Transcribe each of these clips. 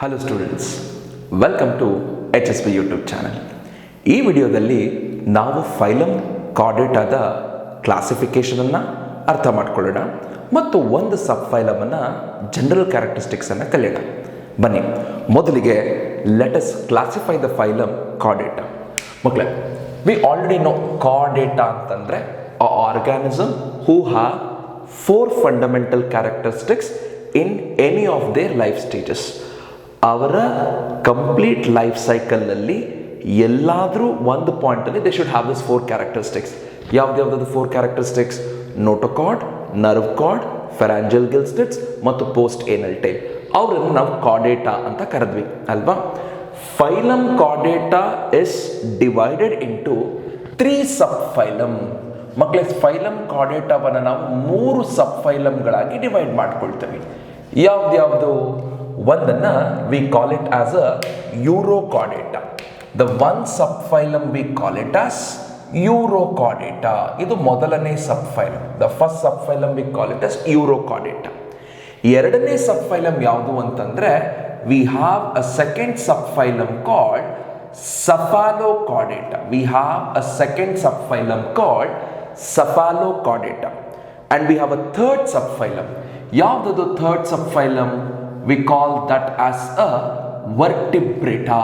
Hello students, welcome to HSP YouTube channel. ಈ ವಿಡಿಯೋದಲ್ಲಿ ನಾವು ಫೈಲಮ್ ಕಾರ್ಡೇಟಾದ ಕ್ಲಾಸಿಫಿಕೇಷನನ್ನು ಅರ್ಥ ಮಾಡ್ಕೊಳ್ಳೋಣ ಮತ್ತು ಒಂದು ಸಬ್ ಫೈಲಮನ್ನು ಜನರಲ್ ಕ್ಯಾರೆಕ್ಟರಿಸ್ಟಿಕ್ಸನ್ನು ಕಲಿಯೋಣ. ಬನ್ನಿ, ಮೊದಲಿಗೆ let us classify the phylum Chordata. ಮಕ್ಕಳೇ, ವಿ ಆಲ್ರೆಡಿ ನೋ ಕಾರ್ಡೇಟಾ ಅಂತಂದರೆ a organism who have 4 fundamental characteristics in any of their life stages. ಅವರ ಕಂಪ್ಲೀಟ್ ಲೈಫ್ ಸೈಕಲ್ನಲ್ಲಿ ಎಲ್ಲಾದರೂ ಒಂದು ಪಾಯಿಂಟಲ್ಲಿ they should have this 4 characteristics. ಯಾವ್ದು 4 characteristics? Notochord, nerve cord, pharyngeal gill slits ಮತ್ತು post ಏನಲ್ ಟೈಲ್. ಅವರನ್ನು ನಾವು ಕಾರ್ಡೇಟಾ ಅಂತ ಕರೆದ್ವಿ ಅಲ್ವಾ. Phylum Chordata is divided into 3 sub phylum. ಮಕ್ಕಳೇ, ಫೈಲಮ್ ಕಾರ್ಡೇಟಾವನ್ನು ನಾವು 3 ಸಬ್ ಫೈಲಮ್ಗಳಾಗಿ ಡಿವೈಡ್ ಮಾಡ್ಕೊಳ್ತೇವೆ. ಯಾವ್ದು? ಒಂದನ್ನು we call it as a Urochordata. The one sub phylum we call it as Urochordata. ಇದು ಮೊದಲನೇ sub phylum. The first sub phylum we call it as Urochordata. ಎರಡನೇ ಸಬ್ ಫೈಲಮ್ ಯಾವುದು ಅಂತಂದ್ರೆ we have a second sub phylum called Cephalochordata. We have a second sub phylum called Cephalochordata. And we have a third sub phylum. ಯಾವ್ದದು third sub phylum? We call that as a Vertebrata.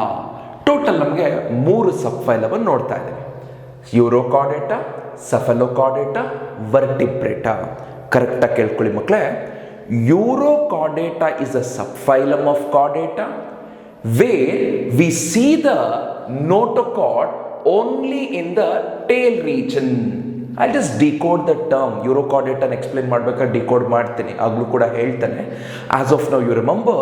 Total ನಮಗೆ 3 sub phylum ನೋಡ್ತಾ ಇದ್ದೇವೆ. ಯೂರೋಕಾರ್ಡೇಟಾ, ಸಫಲೋಕಾರ್ಡೇಟಾ, ವರ್ಟಿಬ್ರೇಟಾ. ಕರೆಕ್ಟಾಗಿ ಕೇಳ್ಕೊಳ್ಳಿ ಮಕ್ಕಳೇ. Urochordata is a sub phylum of Chordata where we see the notochord only in the tail region. I'll just decode the term. Eurochordata explain ಮಾಡಬೇಕಾದ್ರೆ decode ಮಾಡ್ತೀನಿ, ಆಗಲೂ ಕೂಡ ಹೇಳ್ತಾನೆ. As of now you remember,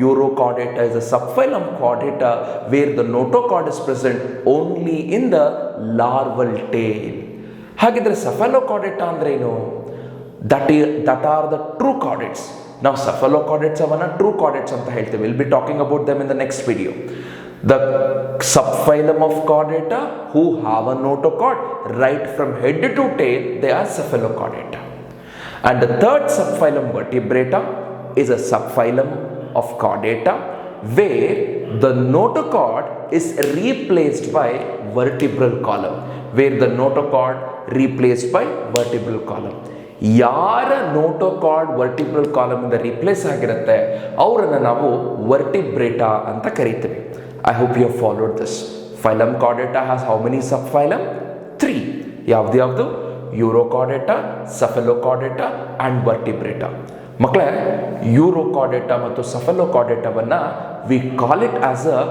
Eurochordata is a subphylum chordata where the notochord is present only in the larval tail. ಹಾಗಿದ್ರೆ cephalochordata ಅಂದ್ರೆ ಏನು? That are the true chordates. ನಾವು cephalochordates ಅವನ್ನ true chordates ಅಂತ ಹೇಳ್ತೇವೆ. We'll be talking about them in the next video. The subphylum of chordata who have a notochord right from head to tail, they are cephalochordata. And the third subphylum vertebrata is a subphylum of chordata where the notochord is replaced by vertebral column. Where the notochord replaced by vertebral column. ಯಾರ notochord vertebral column ಇಂದ replace ಆಗಿರುತ್ತೆ ಅವರನ್ನು ನಾವು Vertebrata ಅಂತ ಕರೀತೀವಿ. I hope you have followed this. Phylum Chordata has how many sub phylum? 3. ಯಾವ್ದು? Urochordata, Cephalochordata and Vertebrata. ಮಕ್ಕಳೇ, Urochordata ಮತ್ತು ಸಫಲೋಕಾರ್ಡೇಟಾವನ್ನು we call it as a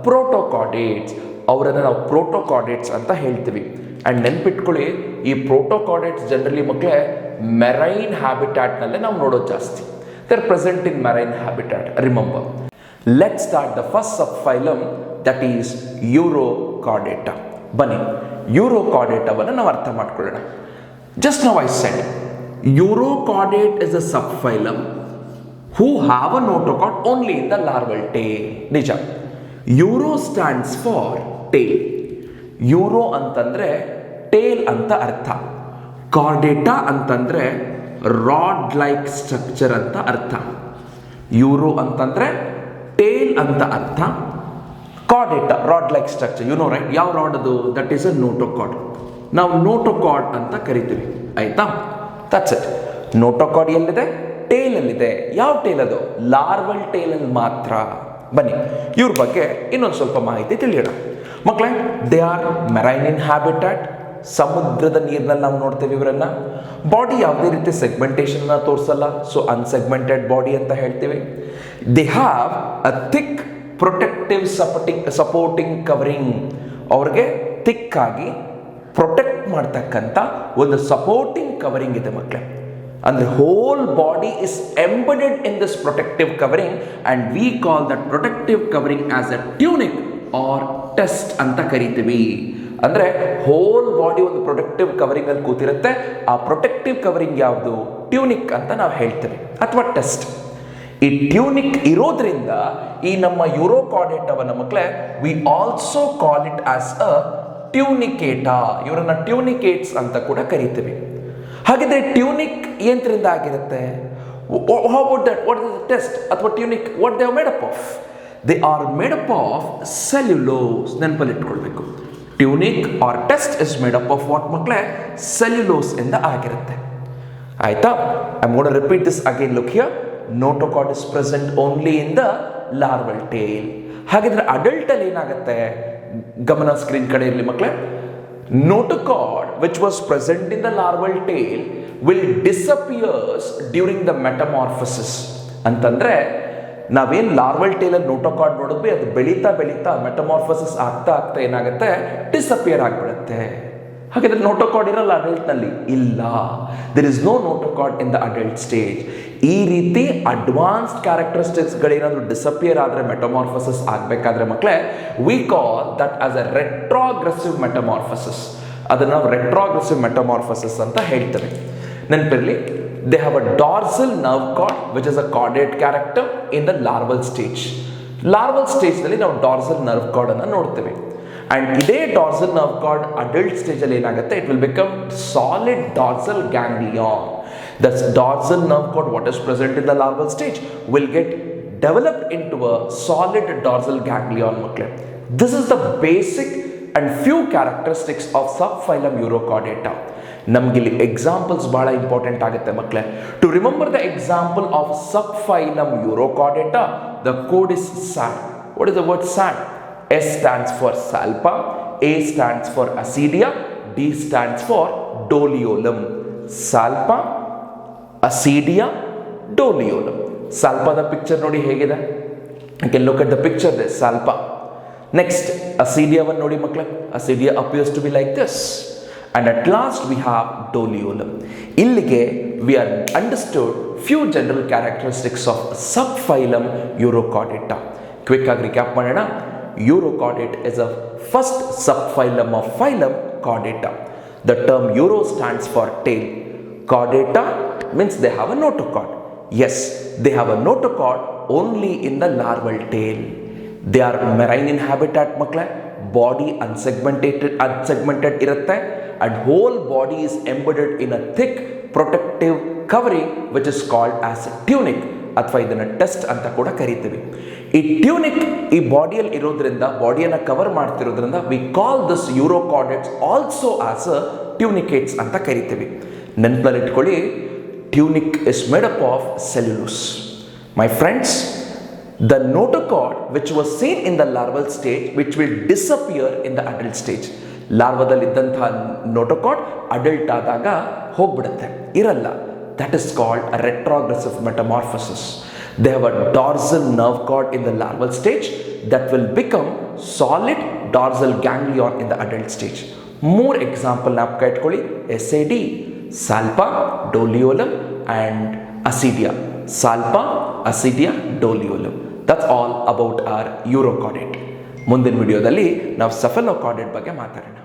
protochordates. ಅವರನ್ನು ನಾವು ಪ್ರೋಟೋಕಾರ್ಡೇಟ್ಸ್ ಅಂತ ಹೇಳ್ತೀವಿ. ಅಂಡ್ ನೆನ್ಪಿಟ್ಕೊಳ್ಳಿ, ಈ ಪ್ರೋಟೋಕಾರ್ಡೇಟ್ಸ್ ಜನರಲಿ ಮಕ್ಕಳೇ ಮೆರೈನ್ ಹ್ಯಾಬಿಟ್ಯಾಟ್ನಲ್ಲೇ ನಾವು ನೋಡೋದು ಜಾಸ್ತಿ. They are present in marine habitat. Remember, let's start the first sub phylum, that is Urochordata. ಬನ್ನಿ, ಯೂರೋಕಾರ್ಡೇಟಾವನ್ನು ನಾವು ಅರ್ಥ ಮಾಡ್ಕೊಳ್ಳೋಣ. Just now I said Urochordate is a sub phylum who have a notochord only in the larval tail. ನಿಜ. Uro stands for tail. Uro ಅಂತಂದ್ರೆ tail ಅಂತ ಅರ್ಥ. Chordata ಅಂತಂದ್ರೆ ರಾಡ್ ಲೈಕ್ ಸ್ಟ್ರಕ್ಚರ್ ಅಂತ ಅರ್ಥ. ಯೂರೋ ಅಂತಂದ್ರೆ ಟೇಲ್ ಅಂತ ಅರ್ಥ. Chordata rod like structure. You know right, ಯಾವ ರಾಡ್ ಅದು? That is a notochord. ನಾವು ನೋಟೋಕಾರ್ಡ್ ಅಂತ ಕರಿತೀವಿ. ಆಯ್ತಾ? That's it. ನೋಟೋಕಾರ್ಡ್ ಎಲ್ಲಿದೆ? ಟೇಲ್ ಅಲ್ಲಿದೆ. ಯಾವ ಟೇಲ್ ಅದು? ಲಾರ್ವಲ್ ಟೇಲ್ ಅಲ್ಲಿ ಮಾತ್ರ. ಬನ್ನಿ, ಇವ್ರ ಬಗ್ಗೆ ಇನ್ನೊಂದು ಸ್ವಲ್ಪ ಮಾಹಿತಿ ತಿಳಿಯೋಣ. ಮಕ್ಕಳೇ, they are marine in habitat. ಸಮುದ್ರದ ನೀರಿನಲ್ಲಿ ನಾವು ನೋಡ್ತೇವೆ ಇವರನ್ನ. ಬಾಡಿ ಯಾವುದೇ ರೀತಿ ಸೆಗ್ಮೆಂಟೇಷನ್ ತೋರಿಸಲ್ಲ, ಸೊ ಅನ್ಸೆಗ್ಮೆಂಟೆಡ್ ಬಾಡಿ ಅಂತ ಹೇಳ್ತೀವಿ. They have a thick protective supporting covering. ಅವ್ರಿಗೆ ಥಿಕ್ ಆಗಿ ಪ್ರೊಟೆಕ್ಟ್ ಮಾಡ್ತಕ್ಕಂಥ ಒಂದು ಸಪೋರ್ಟಿಂಗ್ ಕವರಿಂಗ್ ಇದೆ ಮಕ್ಕಳೇ. ಅಂದ್ರೆ whole body is embedded in this protective covering and we call that protective covering as a tunic or test ಅಂತ ಕರಿತೀವಿ. ಅಂದ್ರೆ ಹೋಲ್ ಬಾಡಿ ಒಂದು ಪ್ರೊಟೆಕ್ಟಿವ್ ಕವರಿಂಗ್ ಅಲ್ಲಿ ಕೂತಿರುತ್ತೆ. ಆ ಪ್ರೊಟೆಕ್ಟಿವ್ ಕವರಿಂಗ್ ಯಾವುದು? ಟ್ಯೂನಿಕ್ ಅಂತ ನಾವು ಹೇಳ್ತೇವೆ, ಅಥವಾ ಟೆಸ್ಟ್. ಈ ಟ್ಯೂನಿಕ್ ಇರೋದ್ರಿಂದ ಈ ನಮ್ಮ ಯೂರೋಕಾರ್ಡೇಟಾವನ್ನ ಮಕ್ಕಳೇ we also call it as a Tunicata. ಇವರನ್ನ ಟ್ಯೂನಿಕೇಟ್ಸ್ ಅಂತ ಕೂಡ ಕರಿತೀವಿ. ಹಾಗಿದ್ರೆ ಟ್ಯೂನಿಕ್ ಯಂತ್ರದಿಂದ ಆಗಿರುತ್ತೆ. How about that? What is the test? ಅಥವಾ tunic, what they are made up of? They are made up of cellulose. ನೆನಪಲ್ಲಿ ಇಟ್ಕೊಳ್ಬೇಕು. Tunic or test is made up of what ಮಕ್ಕಳೇ? ಸೆಲ್ಯುಲೋಸ್ ಇಂದ ಆಗಿರುತ್ತೆ. ಆಯ್ತಾ? I am gonna repeat this again. Look here. Notochord is present only in the larval tail. ಹಾಗಿದ್ರೆ adult ಅಲ್ಲಿ ಏನಾಗುತ್ತೆ? ಗಮನ ಸ್ಕ್ರೀನ್ ಕಡೆ ಇರಲಿ ಮಕ್ಕಳೇ. Notochord which was present in the larval tail will disappears during the metamorphosis. ಅಂತಂದ್ರೆ ನಾವೇನ್ larval tail ಅಲ್ಲಿ ನೋಟೋಕಾರ್ಡ್ ನೋಡಿದ್ವಿ, ಅದು ಬೆಳೀತಾ ಬೆಳೀತಾ ಮೆಟಮಾರ್ಫೋಸಿಸ್ ಆಗ್ತಾ ಆಗ್ತಾ ಏನಾಗುತ್ತೆ? ಡಿಸಪಿಯರ್ ಆಗಿಬಿಡುತ್ತೆ. ಹಾಗಾದ್ರೆ ನೋಟೋಕಾರ್ಡ್ ಇರಲ್ಲ ಅಡಲ್ಟ್ ನಲ್ಲಿ? ಇಲ್ಲ. There is no notochord in the adult stage. ಈ ರೀತಿ ಅಡ್ವಾನ್ಸ್ಡ್ ಕ್ಯಾರೆಕ್ಟರಿಸ್ಟಿಕ್ಸ್ ಗಳೇನಾದ್ರೂ ಡಿಸಪಿಯರ್ ಆದ್ರೆ, ಮೆಟಮಾರ್ಫೋಸಿಸ್ ಆಗಬೇಕಾದ್ರೆ ಮಕ್ಕಳೇ, we call that as a retrogressive metamorphosis. ಅದನ್ನ ನಾವು ರೆಟ್ರೋಗ್ರೆಸಿವ್ ಮೆಟಮಾರ್ಫೋಸಿಸ್ ಅಂತ ಹೇಳ್ತೇವೆ. ನೆನಪಿರಲಿ, they have a dorsal nerve cord which is a chordate character in the larval stage. Larval stage ನಲ್ಲಿ ನಾವು dorsal nerve cord ಅನ್ನು ನೋಡ್ತೇವೆ. And ಇದೇ dorsal nerve cord adult stage ಅಲ್ಲಿ ಏನಾಗುತ್ತೆ? It will become solid dorsal ganglion. The dorsal nerve cord what is present in the larval stage will get developed into a solid dorsal ganglion ಮಕ್ಕಳೇ. This is the basic and few characteristics of subphylum Urochordata. ನಮಗಿಲ್ಲಿ examples ಬಹಳ important ಆಗುತ್ತೆ ಮಕ್ಕಳೇ. To remember the example of subphylum Urochordata, the code is SAT. What is the word SAT? S stands for salpa, A stands for acidia, D stands for doliolum. Salpa, acidia, doliolum. Salpa the picture ನೋಡಿ ಹೇಗಿದೆ. You can look at the picture there, salpa. Next, acidia ವನ್ನು ನೋಡಿ ಮಕ್ಕಳೇ. Acidia appears to be like this. And at last we have doliolum. Illige we are understood few general characteristics of subphylum Urochordata. Quick recap ಮಾಡೋಣ. Urochordate is a first subphylum of phylum Chordata. The term Uro stands for tail. Chordata means they have a notochord. Yes, they have a notochord only in the larval tail. They are marine in habitat ಮಕ್ಕಳೇ. Body unsegmented ಇರುತ್ತೆ. And whole body is embedded in a thick protective covering which is called as tunic, ಅಥವಾ ಇದನ್ನ test ಅಂತ ಕೂಡ ಕರೀತೀವಿ. ಈ tunic ಈ ಬಾಡಿಯಲ್ಲಿ ಇರೋದ್ರಿಂದ, ಬಾಡಿಯನ್ನ ಕವರ್ ಮಾಡ್ತಿರೋದ್ರಿಂದ we call this urochordates also as a tunicates ಅಂತ ಕರಿತೀವಿ. ನೆನಪಲ್ಲಿ ಇಟ್ಕೊಳ್ಳಿ, tunic is made up of cellulose. My friends, the notochord which was seen in the larval stage which will disappear in the adult stage. ಲಾರ್ವಾದಲ್ಲಿ ಇದ್ದಂತಹ notochord adult ಆದಾಗ ಹೋಗ್ಬಿಡುತ್ತೆ, ಇರಲ್ಲ. That is called a retrogressive metamorphosis. They have a dorsal nerve cord in the larval stage that will become solid dorsal ganglion in the adult stage. 3 example ಜ್ಞಾಪಕ ಇಟ್ಕೊಳ್ಳಿ. SAD, ಸಾಲ್ಪಾ, ಡೋಲಿಯೋಲಮ್ and acidia. Salpa, acidia, doliolum. That's all about our Urochordate. ಮುಂದಿನ ವಿಡಿಯೋದಲ್ಲಿ ನಾವು ಸೆಫಲೋಕಾರ್ಡೇಟ್ ಬಗ್ಗೆ ಮಾತಾಡೋಣ.